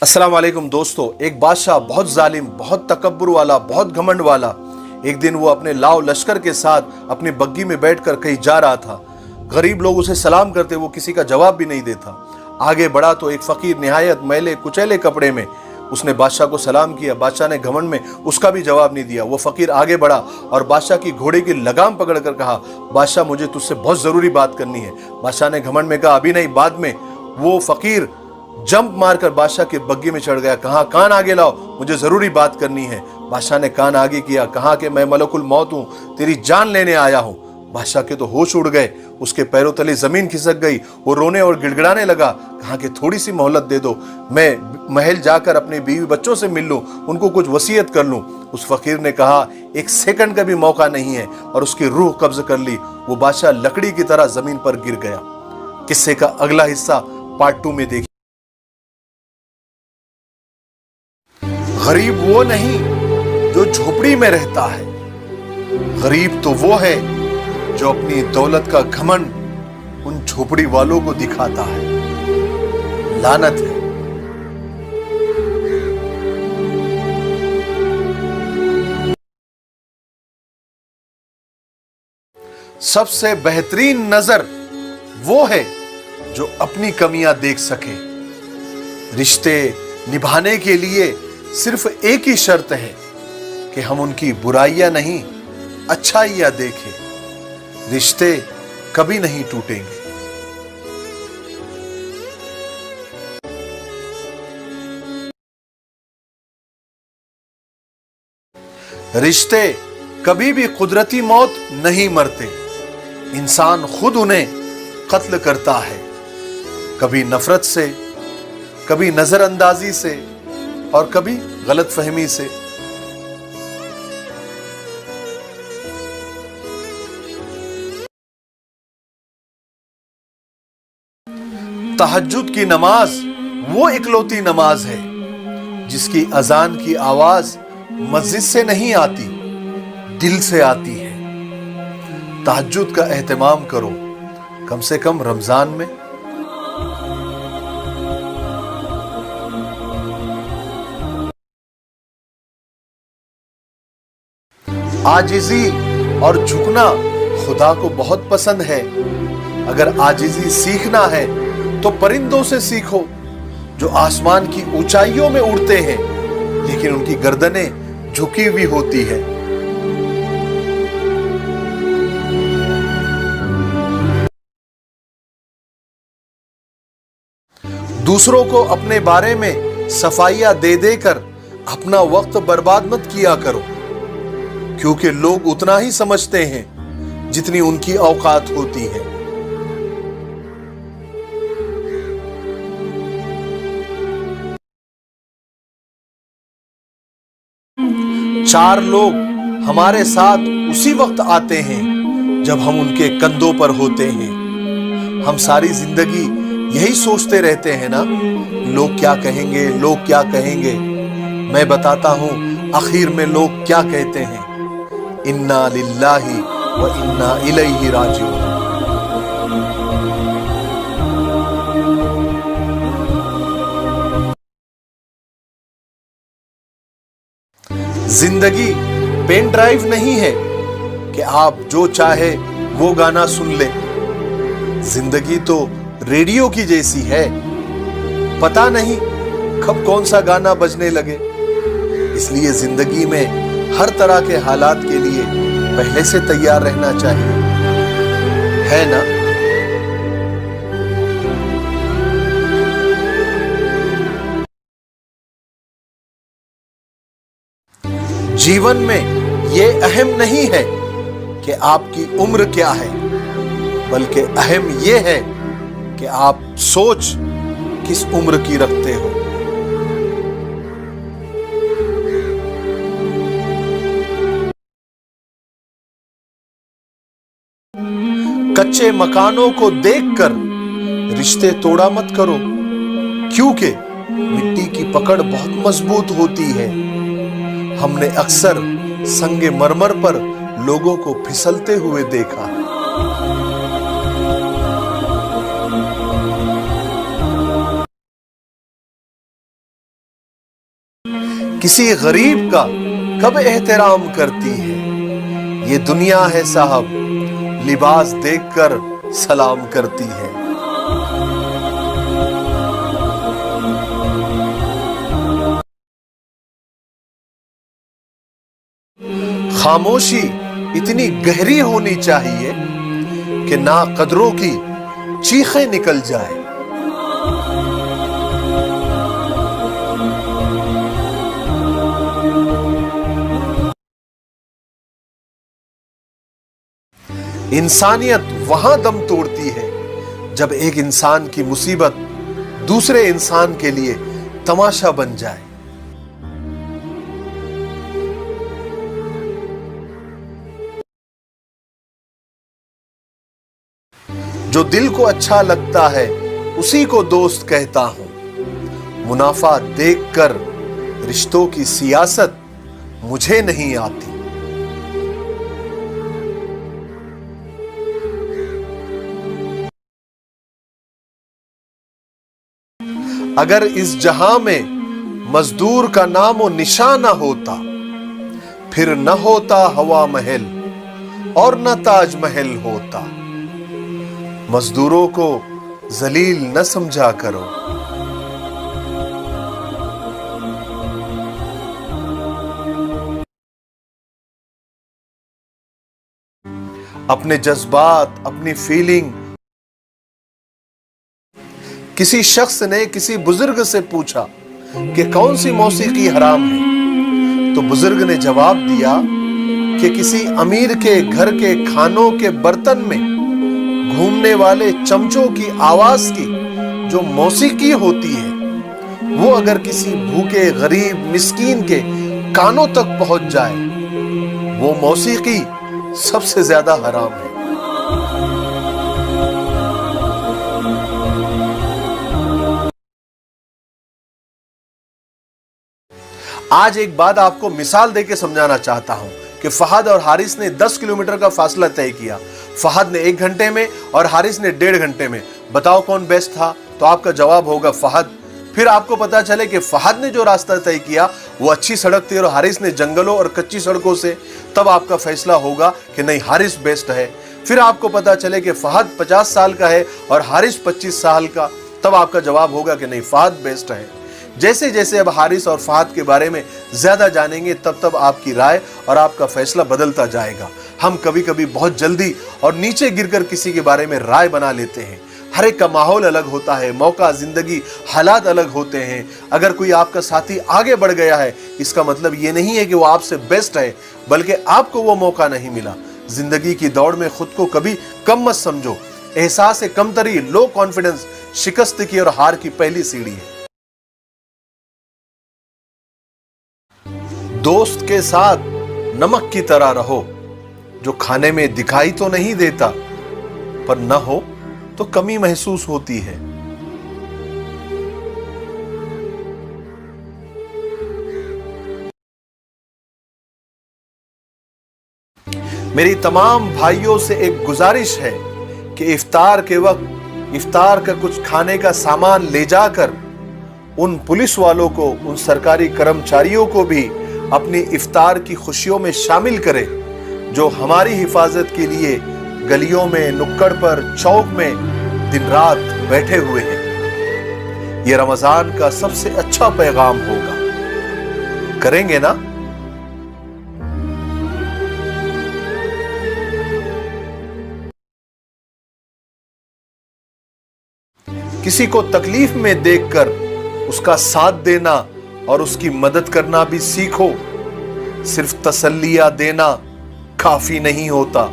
अस्सलाम वालेकुम दोस्तों। एक बादशाह बहुत जालिम, बहुत तकब्बुर वाला, बहुत घमंड वाला, एक दिन वो अपने लाव लश्कर के साथ अपनी बग्गी में बैठकर कहीं जा रहा था। गरीब लोग उसे सलाम करते, वो किसी का जवाब भी नहीं देता। आगे बढ़ा तो एक फकीर निहायत मैले कुचैले कपड़े में उसने बादशाह को सलाम किया। बादशाह ने घमंड में उसका भी जवाब नहीं दिया। वो फकीर आगे बढ़ा और बादशाह की घोड़े की लगाम पकड़कर कहा, बादशाह मुझे तुझसे बहुत जरूरी बात करनी है। बादशाह ने घमंड में कहा, अभी नहीं, बाद में। वो फकीर जंप मारकर बादशाह के बग्गी में चढ़ गया। कहा, कान आगे लाओ, मुझे जरूरी बात करनी है। बादशाह ने कान आगे किया, कहा कि मैं मलकुल मौत हूं, तेरी जान लेने आया हूं। बादशाह के तो होश उड़ गए, उसके पैरों तले जमीन खिसक गई। वो रोने और गिड़गिड़ाने लगा। कहा कि थोड़ी सी मोहलत दे दो, मैं महल जाकर अपने बीवी बच्चों से मिल लूं, उनको कुछ वसीयत कर लूं। उस फकीर ने कहा, एक सेकंड का भी मौका नहीं है, और उसकी रूह कब्ज कर ली। वो बादशाह लकड़ी की तरह जमीन पर गिर गया। किस्से का अगला हिस्सा पार्ट 2 में देखिए। गरीब वो नहीं जो झोपड़ी में रहता है, गरीब तो वो है जो अपनी दौलत का घमंड उन झोपड़ी वालों को दिखाता है। लानत है। सबसे बेहतरीन नजर वो है जो अपनी कमियां देख सके। रिश्ते निभाने के लिए सिर्फ एक ही शर्त है कि हम उनकी बुराइयां नहीं, अच्छाइयां देखें। रिश्ते कभी नहीं टूटेंगे। रिश्ते कभी भी कुदरती मौत नहीं मरते, इंसान खुद उन्हें कत्ल करता है। कभी नफरत से, कभी नजरअंदाजी से, और कभी गलतफहमी से। तहज्जुद की नमाज वो इकलौती नमाज है जिसकी अजान की आवाज मस्जिद से नहीं आती, दिल से आती है। तहज्जुद का एहतमाम करो, कम से कम रमजान में। आजिजी और झुकना खुदा को बहुत पसंद है। अगर आजिजी सीखना है तो परिंदों से सीखो जो आसमान की ऊंचाइयों में उड़ते हैं, लेकिन उनकी गर्दनें झुकी हुई होती है। दूसरों को अपने बारे में सफाइयां दे देकर अपना वक्त बर्बाद मत किया करो, क्योंकि लोग उतना ही समझते हैं जितनी उनकी औकात होती है। चार लोग हमारे साथ उसी वक्त आते हैं जब हम उनके कंधों पर होते हैं। हम सारी जिंदगी यही सोचते रहते हैं ना, लोग क्या कहेंगे, लोग क्या कहेंगे। मैं बताता हूं आखिर में लोग क्या कहते हैं, इन्ना लिल्लाहि व इन्ना इलैहि राजिऊन। जिंदगी पेन ड्राइव नहीं है कि आप जो चाहे वो गाना सुन ले। जिंदगी तो रेडियो की जैसी है, पता नहीं कब कौन सा गाना बजने लगे। इसलिए जिंदगी में हर तरह के हालात के लिए पहले से तैयार रहना चाहिए, है ना। जीवन में ये अहम नहीं है कि आपकी उम्र क्या है, बल्कि अहम ये है कि आप सोच किस उम्र की रखते हो। कच्चे मकानों को देखकर रिश्ते तोड़ा मत करो, क्योंकि मिट्टी की पकड़ बहुत मजबूत होती है। हमने अक्सर संगे मरमर पर लोगों को फिसलते हुए देखा है। کسی غریب کا کب احترام کرتی ہے؟ یہ دنیا ہے صاحب، لباس دیکھ کر سلام کرتی ہے۔ خاموشی اتنی گہری ہونی چاہیے کہ ناقدروں کی چیخیں نکل جائے۔ انسانیت وہاں دم توڑتی ہے جب ایک انسان کی مصیبت دوسرے انسان کے لیے تماشا بن جائے۔ جو دل کو اچھا لگتا ہے اسی کو دوست کہتا ہوں، منافع دیکھ کر رشتوں کی سیاست مجھے نہیں آتی۔ اگر اس جہاں میں مزدور کا نام و نشان نہ ہوتا، پھر نہ ہوتا ہوا محل اور نہ تاج محل ہوتا۔ مزدوروں کو ذلیل نہ سمجھا کرو۔ اپنے جذبات، اپنی فیلنگ۔ کسی شخص نے کسی بزرگ سے پوچھا کہ کون سی موسیقی حرام ہے، تو بزرگ نے جواب دیا کہ کسی امیر کے گھر کے کھانوں کے برتن میں گھومنے والے چمچوں کی آواز کی جو موسیقی ہوتی ہے، وہ اگر کسی بھوکے غریب مسکین کے کانوں تک پہنچ جائے، وہ موسیقی سب سے زیادہ حرام ہے۔ آج ایک بات آپ کو مثال دے کے سمجھانا چاہتا ہوں کہ فہد اور حارث نے 10 کلومیٹر کا فاصلہ طے کیا۔ فہد نے 1 گھنٹے میں اور حارث نے 1.5 گھنٹے میں۔ بتاؤ کون بیسٹ تھا؟ تو آپ کا جواب ہوگا فہد۔ پھر آپ کو پتا چلے کہ فہد نے جو راستہ طے کیا وہ اچھی سڑک تھی اور حارث نے جنگلوں اور کچی سڑکوں سے، تب آپ کا فیصلہ ہوگا کہ نہیں، حارث بیسٹ ہے۔ پھر آپ کو پتا چلے کہ فہد 50 سال کا ہے اور حارث 25 سال کا، تب آپ کا جواب ہوگا کہ نہیں، فہد بیسٹ ہے۔ جیسے جیسے اب حارث اور فہد کے بارے میں زیادہ جانیں گے، تب تب آپ کی رائے اور آپ کا فیصلہ بدلتا جائے گا۔ ہم کبھی کبھی بہت جلدی اور نیچے گر کر کسی کے بارے میں رائے بنا لیتے ہیں۔ ہر ایک کا ماحول الگ ہوتا ہے، موقع، زندگی، حالات الگ ہوتے ہیں۔ اگر کوئی آپ کا ساتھی آگے بڑھ گیا ہے، اس کا مطلب یہ نہیں ہے کہ وہ آپ سے بیسٹ ہے، بلکہ آپ کو وہ موقع نہیں ملا۔ زندگی کی دوڑ میں خود کو کبھی کم مت سمجھو۔ احساس کمتری، لو کانفیڈنس شکست کی اور ہار کی پہلی سیڑھی ہے۔ دوست کے ساتھ نمک کی طرح رہو، جو کھانے میں دکھائی تو نہیں دیتا، پر نہ ہو تو کمی محسوس ہوتی ہے۔ میری تمام بھائیوں سے ایک گزارش ہے کہ افطار کے وقت افطار کا کچھ کھانے کا سامان لے جا کر ان پولیس والوں کو، ان سرکاری کرمچاریوں کو بھی اپنی افطار کی خوشیوں میں شامل کرے، جو ہماری حفاظت کے لیے گلیوں میں، نکڑ پر، چوک میں دن رات بیٹھے ہوئے ہیں۔ یہ رمضان کا سب سے اچھا پیغام ہوگا۔ کریں گے نا؟ کسی کو تکلیف میں دیکھ کر اس کا ساتھ دینا اور اس کی مدد کرنا بھی سیکھو۔ صرف تسلیہ دینا کافی نہیں ہوتا۔